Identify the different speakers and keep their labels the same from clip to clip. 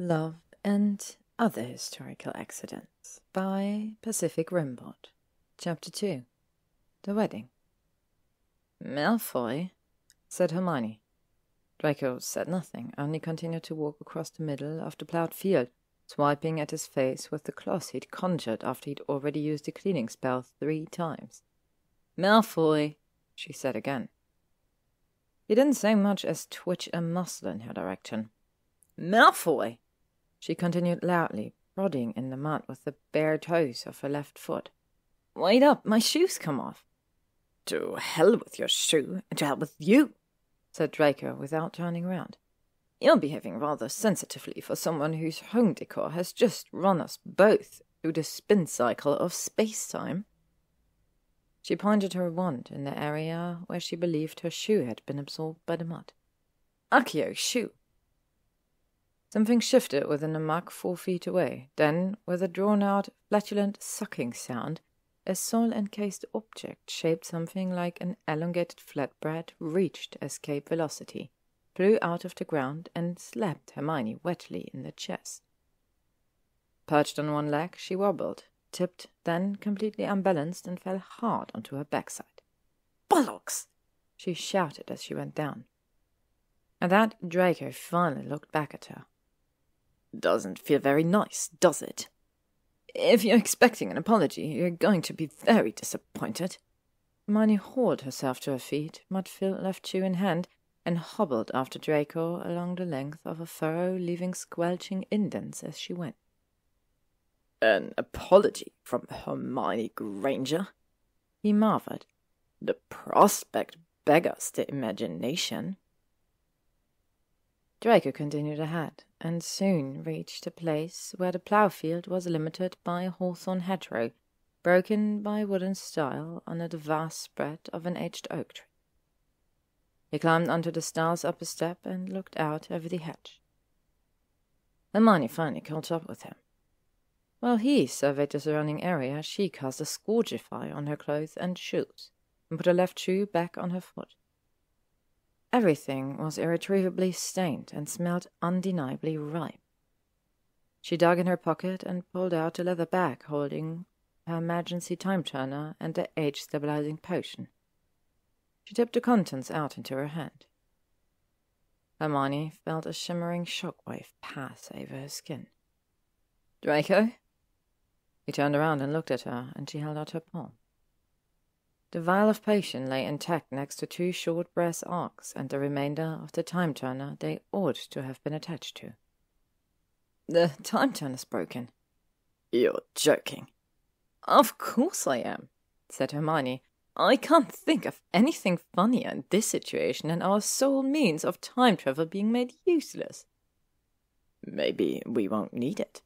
Speaker 1: Love and Other Historical Accidents by PacificRimbaud. Chapter 2. The Wedding. Malfoy, said Hermione. Draco said nothing, only continued to walk across the middle of the ploughed field, swiping at his face with the cloth he'd conjured after he'd already used the cleaning spell 3 times. Malfoy, she said again. He didn't say much as twitch a muscle in her direction. Malfoy, she continued loudly, prodding in the mud with the bare toes of her left foot. Wait up, my shoes come off. To hell with your shoe, and to hell with you, said Draco without turning round. You're behaving rather sensitively for someone whose home decor has just run us both through the spin cycle of space-time. She pointed her wand in the area where she believed her shoe had been absorbed by the mud. Accio, shoe! Something shifted within the muck 4 feet away. Then, with a drawn-out, flatulent sucking sound, a soil-encased object shaped something like an elongated flatbread reached escape velocity, flew out of the ground, and slapped Hermione wetly in the chest. Perched on one leg, she wobbled, tipped, then completely unbalanced, and fell hard onto her backside. Bollocks! She shouted as she went down. At that, Draco finally looked back at her. Doesn't feel very nice, does it? If you're expecting an apology, you're going to be very disappointed. Hermione hauled herself to her feet, mud-filled left shoe in hand, and hobbled after Draco along the length of a furrow, leaving squelching indents as she went. An apology from Hermione Granger? He marveled. The prospect beggars the imagination. Draco continued ahead, and soon reached a place where the plough-field was limited by a hawthorn hedgerow, broken by a wooden stile under the vast spread of an aged oak tree. He climbed onto the stile's upper step and looked out over the hedge. Hermione finally caught up with him. While he surveyed the surrounding area, she cast a scourgify on her clothes and shoes, and put her left shoe back on her foot. Everything was irretrievably stained and smelled undeniably ripe. She dug in her pocket and pulled out a leather bag holding her emergency time-turner and the age-stabilizing potion. She tipped the contents out into her hand. Hermione felt a shimmering shockwave pass over her skin. Draco? He turned around and looked at her, and she held out her palm. The vial of potion lay intact next to 2 short brass arcs and the remainder of the time-turner they ought to have been attached to. The time-turner's broken. You're joking. Of course I am, said Hermione. I can't think of anything funnier in this situation than our sole means of time travel being made useless. Maybe we won't need it.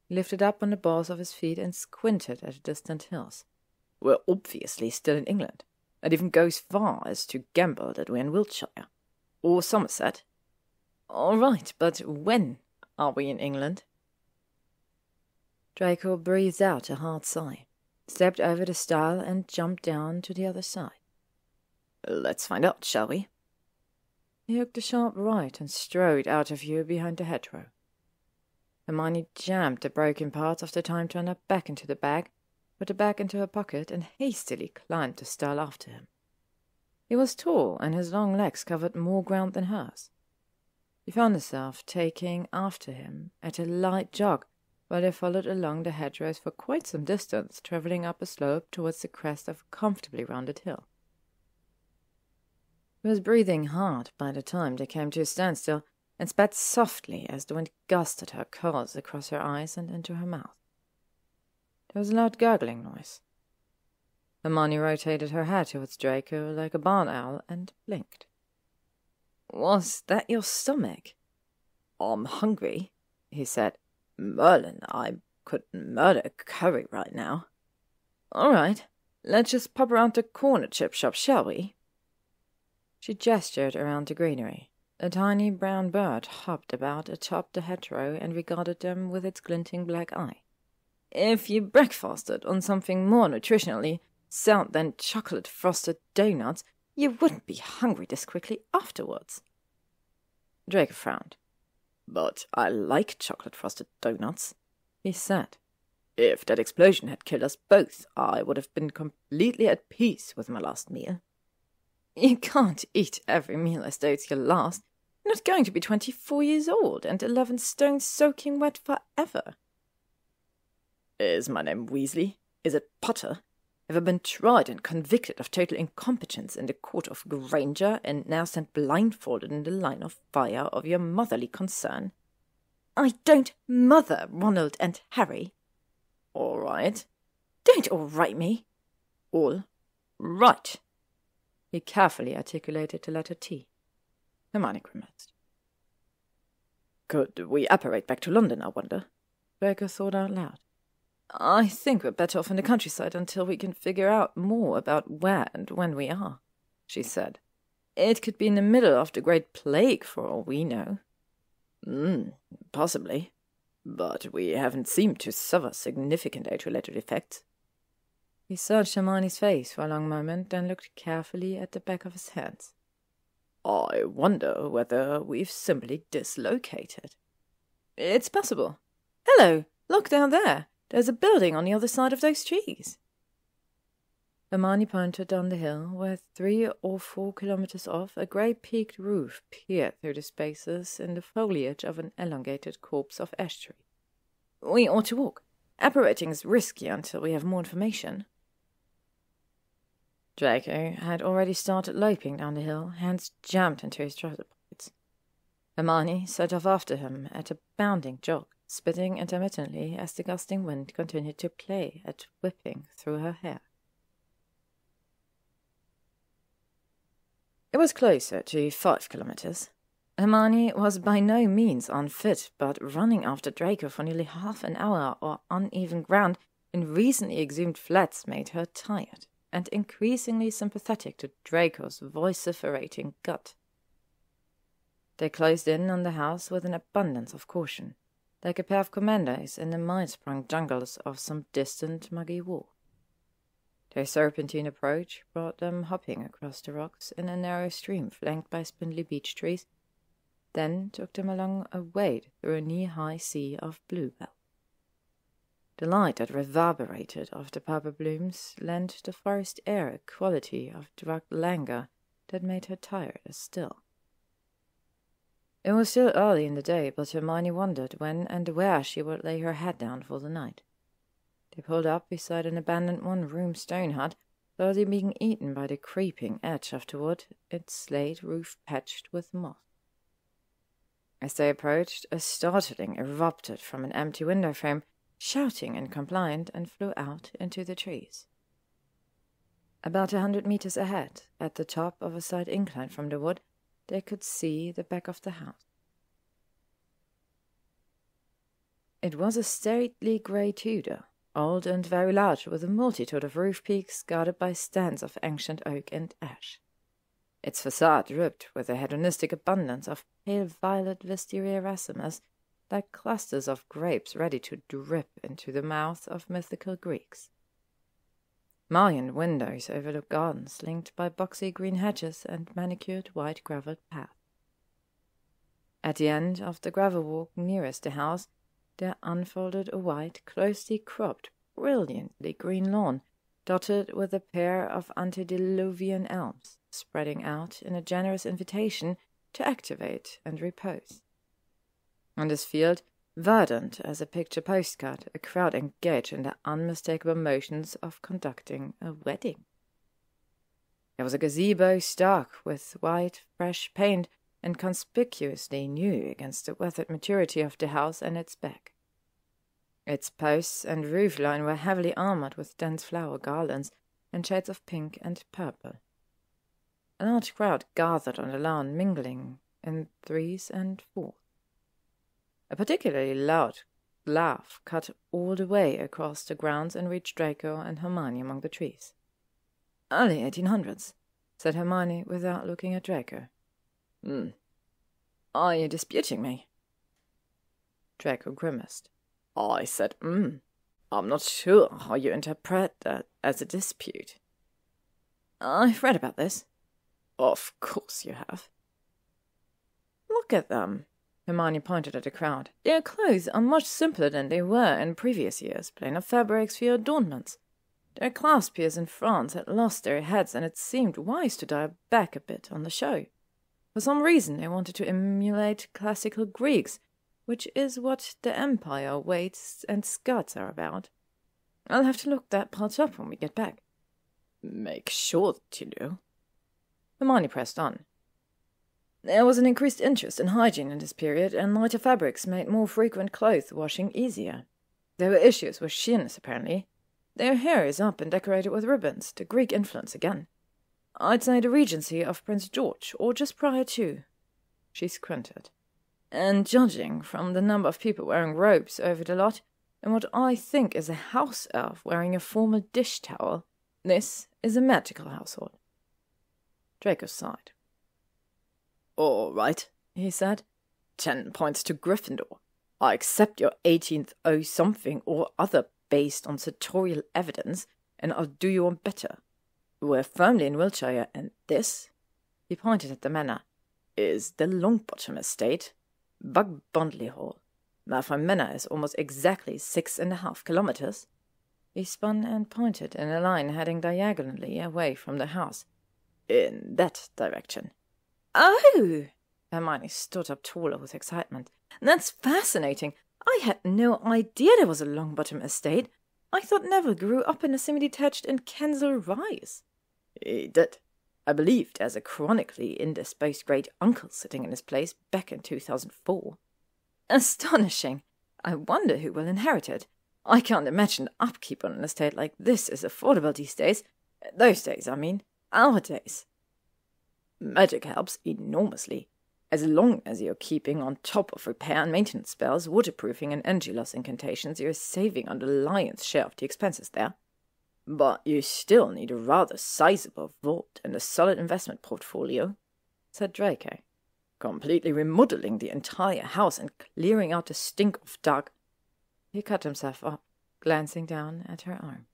Speaker 1: He lifted up on the balls of his feet and squinted at the distant hills. We're obviously still in England. I'd even go as far as to gamble that we're in Wiltshire. Or Somerset. All right, but when are we in England? Draco breathed out a hard sigh, stepped over the stile and jumped down to the other side. Let's find out, shall we? He hooked a sharp right and strode out of view behind the hedgerow. Hermione jammed the broken parts of the time-turner back into the bag, put it back into her pocket, and hastily climbed the stile after him. He was tall, and his long legs covered more ground than hers. She found herself taking after him at a light jog, while they followed along the hedgerows for quite some distance, travelling up a slope towards the crest of a comfortably rounded hill. He was breathing hard by the time they came to a standstill, and spat softly as the wind gusted her curls across her eyes and into her mouth. There was a loud gurgling noise. Hermione rotated her head towards Draco like a barn owl and blinked. Was that your stomach? I'm hungry, he said. Merlin, I could murder a curry right now. All right, let's just pop around the corner chip shop, shall we? She gestured around the greenery. A tiny brown bird hopped about atop the hedgerow and regarded them with its glinting black eye. If you breakfasted on something more nutritionally sound than chocolate-frosted donuts, you wouldn't be hungry this quickly afterwards. Draco frowned.
Speaker 2: But I like chocolate-frosted donuts, he said. If that explosion had killed us both, I would have been completely at peace with my last meal.
Speaker 1: You can't eat every meal as though it's your last. You're not going to be 24 years old and 11 stone soaking wet forever.
Speaker 2: Is my name Weasley? Is it Potter? Have I been tried and convicted of total incompetence in the court of Granger and now sent blindfolded in the line of fire of your motherly concern?
Speaker 1: I don't mother Ronald and Harry.
Speaker 2: All right.
Speaker 1: Don't all right me.
Speaker 2: All right.
Speaker 1: He carefully articulated the letter T.
Speaker 2: Hermione grimaced. Could we apparate back to London, I wonder?
Speaker 1: Draco thought out loud. I think we're better off in the countryside until we can figure out more about where and when we are, she said. It could be in the middle of the Great Plague for all we know.
Speaker 2: Possibly. But we haven't seemed to suffer significant age-related effects.
Speaker 1: He searched Hermione's face for a long moment, then looked carefully at the back of his hands.
Speaker 2: I wonder whether we've simply dislocated.
Speaker 1: It's possible. Hello, look down there. There's a building on the other side of those trees. Hermione pointed down the hill, where 3 or 4 kilometers off a grey peaked roof peered through the spaces in the foliage of an elongated copse of ash tree. We ought to walk. Apparating is risky until we have more information. Draco had already started loping down the hill, hands jammed into his trouser pockets. Hermione set off after him at a bounding jog, spitting intermittently as the gusting wind continued to play at whipping through her hair. It was closer to 5 kilometers. Hermione was by no means unfit, but running after Draco for nearly half an hour on uneven ground in recently exhumed flats made her tired, and increasingly sympathetic to Draco's vociferating gut. They closed in on the house with an abundance of caution, like a pair of commandos in the mind-sprung jungles of some distant muggy war. Their serpentine approach brought them hopping across the rocks in a narrow stream flanked by spindly beech trees, then took them along a wade through a knee-high sea of bluebell. The light that reverberated off the purple blooms lent the forest air a quality of drugged languor that made her tired as still. It was still early in the day, but Hermione wondered when and where she would lay her head down for the night. They pulled up beside an abandoned one-room stone hut, slowly being eaten by the creeping edge of the wood, its slate roof patched with moss. As they approached, a startling erupted from an empty window frame, shouting and compliant, and flew out into the trees. About 100 meters ahead, at the top of a slight incline from the wood, they could see the back of the house. It was a stately grey Tudor, old and very large, with a multitude of roof peaks guarded by stands of ancient oak and ash. Its facade dripped with a hedonistic abundance of pale violet wisteria racemes, like clusters of grapes ready to drip into the mouth of mythical Greeks. Mullioned windows overlook gardens linked by boxy green hedges and manicured white gravelled paths. At the end of the gravel walk nearest the house, there unfolded a white, closely cropped, brilliantly green lawn, dotted with a pair of antediluvian elms, spreading out in a generous invitation to activate and repose. On this field, verdant as a picture postcard, a crowd engaged in the unmistakable motions of conducting a wedding. There was a gazebo stark with white, fresh paint, and conspicuously new against the weathered maturity of the house and its back. Its posts and roof line were heavily armoured with dense flower garlands and shades of pink and purple. A large crowd gathered on the lawn, mingling in 3s and 4s. A particularly loud laugh cut all the way across the grounds and reached Draco and Hermione among the trees. "Early 1800s, said Hermione without looking at Draco. Are you disputing me? Draco grimaced. I said, I'm not sure how you interpret that as a dispute. I've read about this. Of course you have. Look at them. Hermione pointed at the crowd. "Their clothes are much simpler than they were in previous years, plainer fabrics for your adornments. Their class peers in France had lost their heads, and it seemed wise to dial back a bit on the show. For some reason they wanted to emulate classical Greeks, which is what the Empire weights and skirts are about. I'll have to look that part up when we get back."
Speaker 2: "Make sure that you do."
Speaker 1: Hermione pressed on. "There was an increased interest in hygiene in this period, and lighter fabrics made more frequent clothes washing easier. There were issues with sheerness, apparently. Their hair is up and decorated with ribbons, the Greek influence again. I'd say the regency of Prince George, or just prior to." She squinted. "And judging from the number of people wearing robes over the lot, and what I think is a house elf wearing a formal dish towel, this is a magical household." Draco sighed.
Speaker 2: "All right," he said. 10 points to Gryffindor. I accept your 18th something or other based on sartorial evidence, and I'll do you one better. We're firmly in Wiltshire, and this," he pointed at the manor, "is the Longbottom estate, Bugbondley Hall. Malfoy Manor is almost exactly 6.5 kilometers. He spun and pointed in a line heading diagonally away from the house. "In that direction."
Speaker 1: "Oh!" Hermione stood up taller with excitement. "That's fascinating. I had no idea there was a Longbottom estate. I thought Neville grew up in a semi-detached in Kensal Rise."
Speaker 2: "He did. I believe there's a chronically indisposed great-uncle sitting in his place back in 2004.
Speaker 1: "Astonishing. I wonder who will inherit it. I can't imagine the upkeep on an estate like this is affordable these days. Those days, I mean. Our days."
Speaker 2: "Magic helps enormously. As long as you're keeping on top of repair and maintenance spells, waterproofing and energy loss incantations, you're saving on the lion's share of the expenses there. But you still need a rather sizable vault and a solid investment portfolio," said Draco. "Completely remodeling the entire house and clearing out the stink of dark—"
Speaker 1: He cut himself up, glancing down at her arm.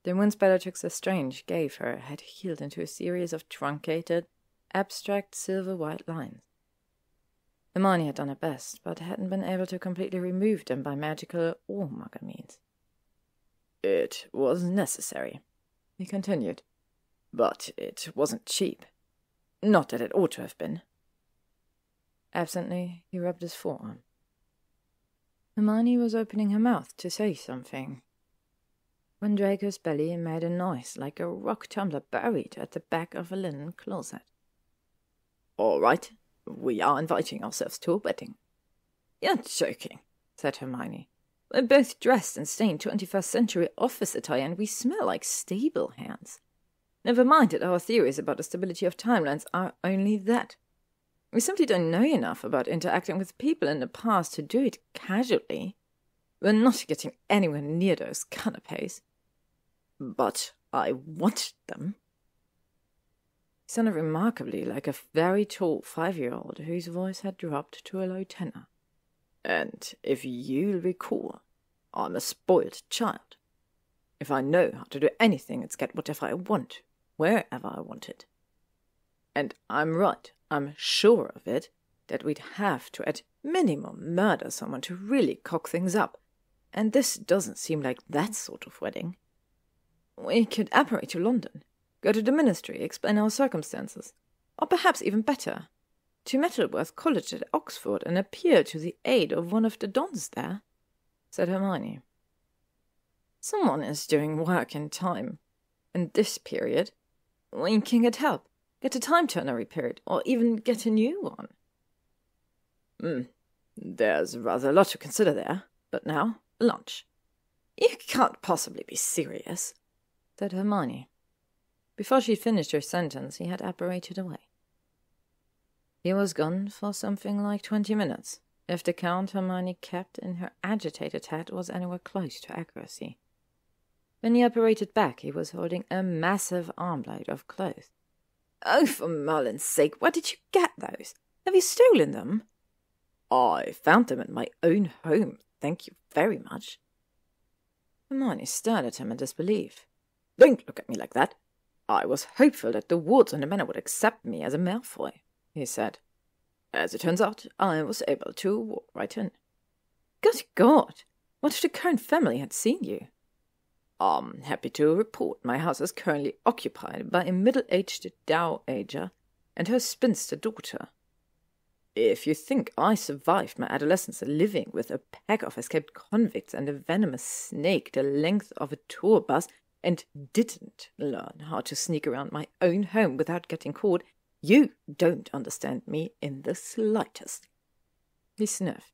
Speaker 1: The wounds Bellatrix Lestrange gave her had healed into a series of truncated, abstract silver-white lines. Hermione had done her best, but hadn't been able to completely remove them by magical or muggle means.
Speaker 2: "It was necessary," he continued, "but it wasn't cheap. Not that it ought to have been."
Speaker 1: Absently, he rubbed his forearm. Hermione was opening her mouth to say something, when Draco's belly made a noise like a rock tumbler buried at the back of a linen closet.
Speaker 2: "All right, we are inviting ourselves to a wedding."
Speaker 1: "You're joking," said Hermione. "We're both dressed in stained 21st century office attire, and we smell like stable hands. Never mind that our theories about the stability of timelines are only that. We simply don't know enough about interacting with people in the past to do it casually. We're not getting anywhere near those canapes."
Speaker 2: "But I want them."
Speaker 1: He sounded remarkably like a very tall 5-year-old whose voice had dropped to a low tenor.
Speaker 2: "And if you'll recall, I'm a spoiled child. If I know how to do anything, it's get whatever I want, wherever I want it. And I'm right, I'm sure of it, that we'd have to at minimum murder someone to really cock things up, and this doesn't seem like that sort of wedding."
Speaker 1: "We could apparate to London, go to the ministry, explain our circumstances, or perhaps even better, to Mettleworth College at Oxford and appeal to the aid of one of the dons there," said Hermione. "Someone is doing work in time. In this period, we can get help, get a time-turner repaired, or even get a new one."
Speaker 2: There's rather a lot to consider there, but now, lunch."
Speaker 1: "You can't possibly be serious," said Hermione. Before she finished her sentence, he had apparated away. He was gone for something like 20 minutes, if the count Hermione kept in her agitated head was anywhere close to accuracy. When he apparated back, he was holding a massive armload of clothes. "Oh, for Merlin's sake, where did you get those? Have you stolen them?"
Speaker 2: "I found them in my own home, thank you very much."
Speaker 1: Hermione stared at him in disbelief.
Speaker 2: "Don't look at me like that. I was hopeful that the wards on the manor would accept me as a Malfoy," he said. As it turns out, I was able to walk right in. Good God! What if the current family had seen you? I'm happy to report my house is currently occupied by a middle-aged dowager and her spinster daughter. If you think I survived my adolescence living with a pack of escaped convicts and a venomous snake the length of a tour bus and didn't learn how to sneak around my own home without getting caught, you don't understand me in the slightest. He sniffed,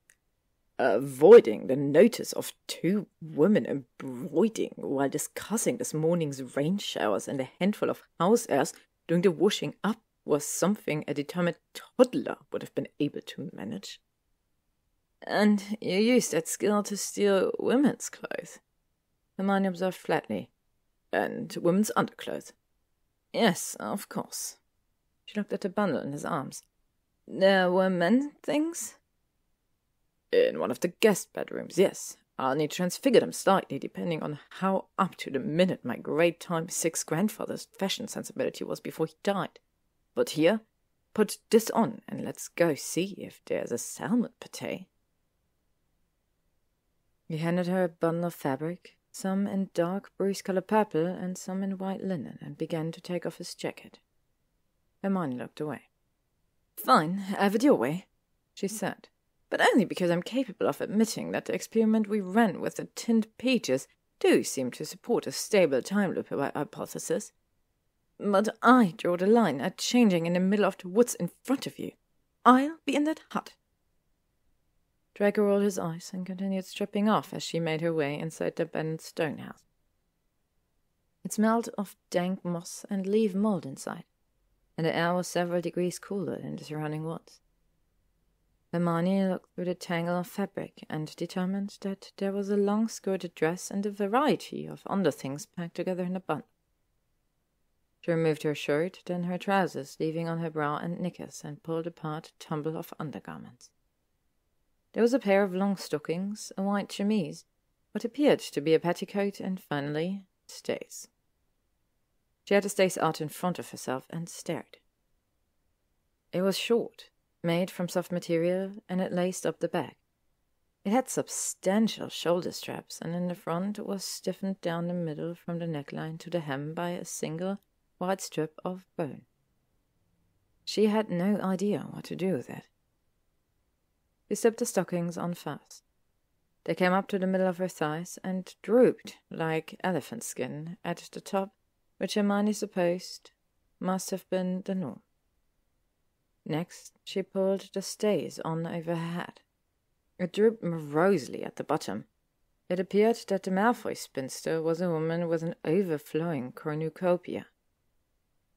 Speaker 2: avoiding the notice of two women embroidering while discussing this morning's rain showers and a handful of house airs doing the washing up was something a determined toddler would have been able to manage. And you used that skill to steal women's clothes, Hermione observed flatly. And women's underclothes. Yes, of course. She looked at the bundle in his arms. There were men things? In one of the guest bedrooms, yes. I'll need to transfigure them slightly, depending on how up to the minute my great time 6 grandfather's fashion sensibility was before he died. But here, put this on, and let's go see if there's a salmon pâté. He handed her a bundle of fabric, some in dark bruise-colored purple and some in white linen, and began to take off his jacket. Hermione looked away. Fine, have it your way, she said, but only because I'm capable of admitting that the experiment we ran with the tinned pages do seem to support a stable time loop hypothesis. But I draw the line at changing in the middle of the woods in front of you. I'll be in that hut. Draco rolled his eyes and continued stripping off as she made her way inside the abandoned stone house. It smelled of dank moss and leaf mold inside, and the air was several degrees cooler than the surrounding woods. Hermione looked through the tangle of fabric and determined that there was a long-skirted dress and a variety of underthings packed together in a bundle. She removed her shirt, then her trousers, leaving on her bra and knickers, and pulled apart a tumble of undergarments. There was a pair of long stockings, a white chemise, what appeared to be a petticoat, and finally, stays. She had the stays out in front of herself and stared. It was short, made from soft material, and it laced up the back. It had substantial shoulder straps, and in the front was stiffened down the middle from the neckline to the hem by a single white strip of bone. She had no idea what to do with it. She slipped the stockings on first. They came up to the middle of her thighs and drooped like elephant skin at the top, which Hermione supposed must have been the norm. Next, she pulled the stays on over her head. It drooped morosely at the bottom. It appeared that the Malfoy spinster was a woman with an overflowing cornucopia.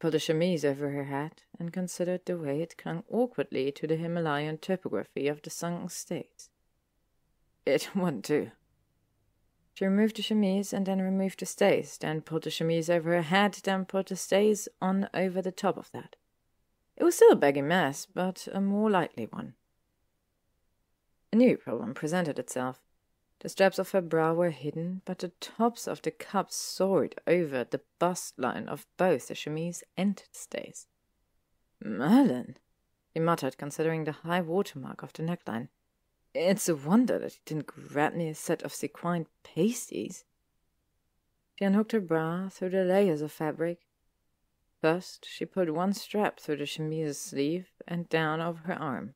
Speaker 2: Pulled a chemise over her head and considered the way it clung awkwardly to the Himalayan topography of the sunken stays. It wouldn't do. She removed the chemise and then removed the stays, then pulled the chemise over her head, then put the stays on over the top of that. It was still a baggy mess, but a more lightly one. A new problem presented itself. The straps of her bra were hidden, but the tops of the cups soared over the bust line of both the chemise and the stays. Merlin, he muttered, considering the high watermark of the neckline. It's a wonder that he didn't grab me a set of sequined pasties. She unhooked her bra through the layers of fabric. First, she put one strap through the chemise's sleeve and down over her arm.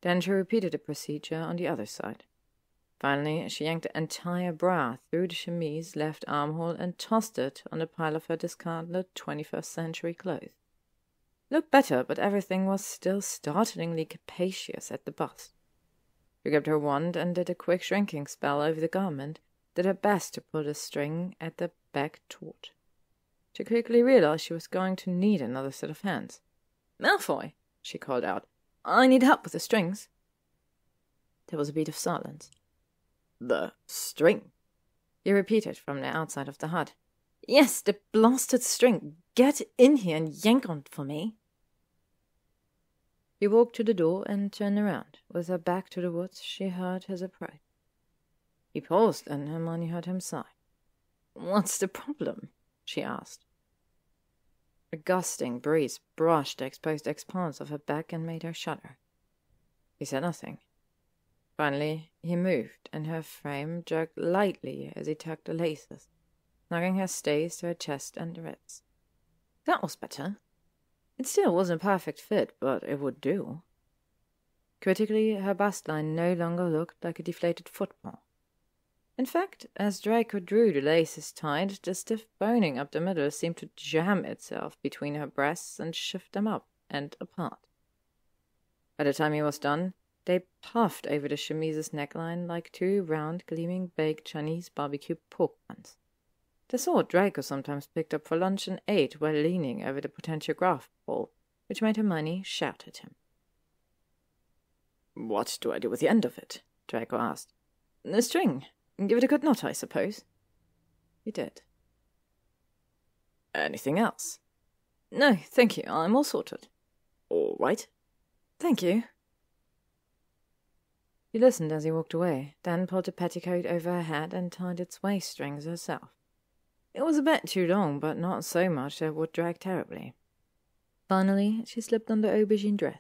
Speaker 2: Then she repeated the procedure on the other side. Finally, she yanked the entire bra through the chemise left armhole and tossed it on the pile of her discarded 21st century clothes. Looked better, but everything was still startlingly capacious at the bust. She grabbed her wand and did a quick shrinking spell over the garment, did her best to pull the string at the back taut. She quickly realized she was going to need another set of hands. "Malfoy," she called out, "I need help with the strings." There was a beat of silence. "The string?" he repeated from the outside of the hut. "Yes, the blasted string. Get in here and yank on it for me." He walked to the door and turned around. With her back to the woods, she heard his approach. He paused, and Hermione heard him sigh. "What's the problem?" she asked. A gusting breeze brushed the exposed expanse of her back and made her shudder.
Speaker 1: He said nothing. Finally, he moved, and her frame jerked lightly as he tugged the laces, snugging her stays to her chest and ribs. That was better. It still wasn't a perfect fit, but it would do. Critically, her bust line no longer looked like a deflated football. In fact, as Draco drew the laces tight, the stiff boning up the middle seemed to jam itself between her breasts and shift them up and apart. By the time he was done, they puffed over the chemise's neckline like two round, gleaming baked Chinese barbecue pork buns. The sort Draco sometimes picked up for lunch and ate while leaning over the potential graph ball, which made Hermione shout at him.
Speaker 2: "What do I do with the end of it?"
Speaker 1: Draco asked.
Speaker 2: "The string. Give it a good knot, I suppose."
Speaker 1: He did.
Speaker 2: "Anything else?"
Speaker 1: "No, thank you. I'm all sorted."
Speaker 2: "All right."
Speaker 1: "Thank you." She listened as he walked away, then pulled the petticoat over her head and tied its waist strings herself. It was a bit too long, but not so much that it would drag terribly. Finally, she slipped on the aubergine dress.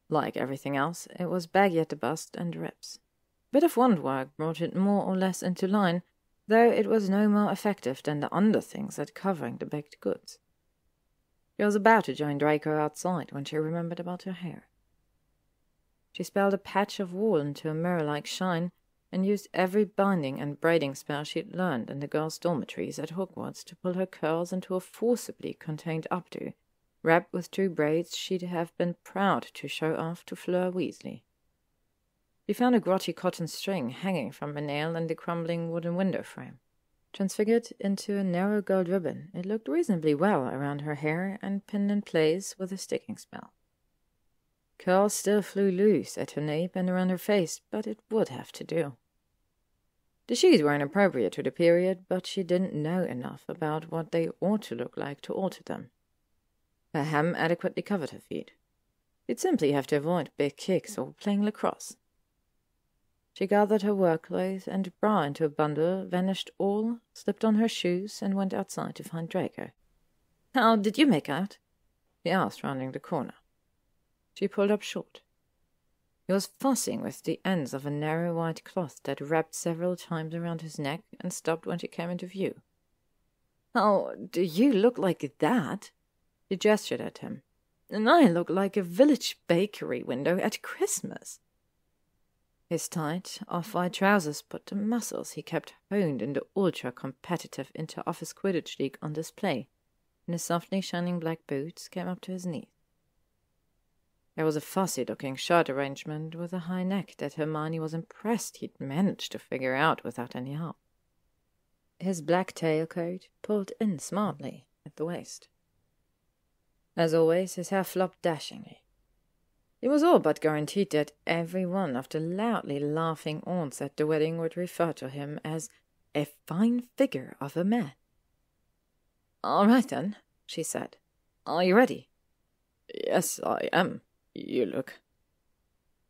Speaker 1: Like everything else, it was baggy at the bust and ribs. A bit of wandwork brought it more or less into line, though it was no more effective than the underthings at covering the baked goods. She was about to join Draco outside when she remembered about her hair. She spelled a patch of wool into a mirror-like shine, and used every binding and braiding spell she'd learned in the girls' dormitories at Hogwarts to pull her curls into a forcibly contained updo, wrapped with two braids she'd have been proud to show off to Fleur Weasley. She found a grotty cotton string hanging from a nail in the crumbling wooden window frame. Transfigured into a narrow gold ribbon, it looked reasonably well around her hair and pinned in place with a sticking spell. Curls still flew loose at her nape and around her face, but it would have to do. The shoes were inappropriate to the period, but she didn't know enough about what they ought to look like to alter them. Her hem adequately covered her feet. She'd simply have to avoid big kicks or playing lacrosse. She gathered her work clothes and bra into a bundle, vanished all, slipped on her shoes, and went outside to find Draco. "How did you make out?" he asked, rounding the corner. She pulled up short. He was fussing with the ends of a narrow white cloth that wrapped several times around his neck and stopped when she came into view. "How do you look like that?" She gestured at him. "And I look like a village bakery window at Christmas." His tight, off-white trousers put the muscles he kept honed in the ultra-competitive inter-office Quidditch League on display, and his softly shining black boots came up to his knees. There was a fussy-looking shirt arrangement with a high neck that Hermione was impressed he'd managed to figure out without any help. His black tailcoat pulled in smartly at the waist. As always, his hair flopped dashingly. It was all but guaranteed that every one of the loudly laughing aunts at the wedding would refer to him as a fine figure of a man. "All right, then," she said. "Are you ready?"
Speaker 2: "Yes, I am. You look."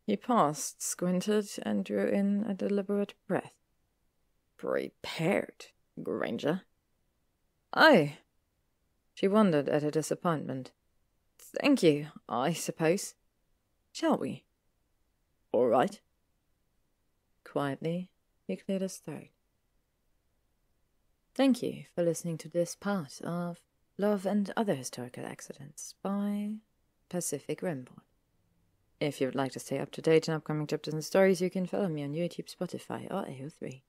Speaker 1: He paused, squinted, and drew in a deliberate breath.
Speaker 2: "Prepared, Granger?"
Speaker 1: "Oh." She wondered at her disappointment. "Thank you, I suppose. Shall we?"
Speaker 2: "All right."
Speaker 1: Quietly, he cleared his throat. Thank you for listening to this part of Love and Other Historical Accidents by PacificRimbaud. If you would like to stay up to date on upcoming chapters and stories, you can follow me on YouTube, Spotify, or AO3.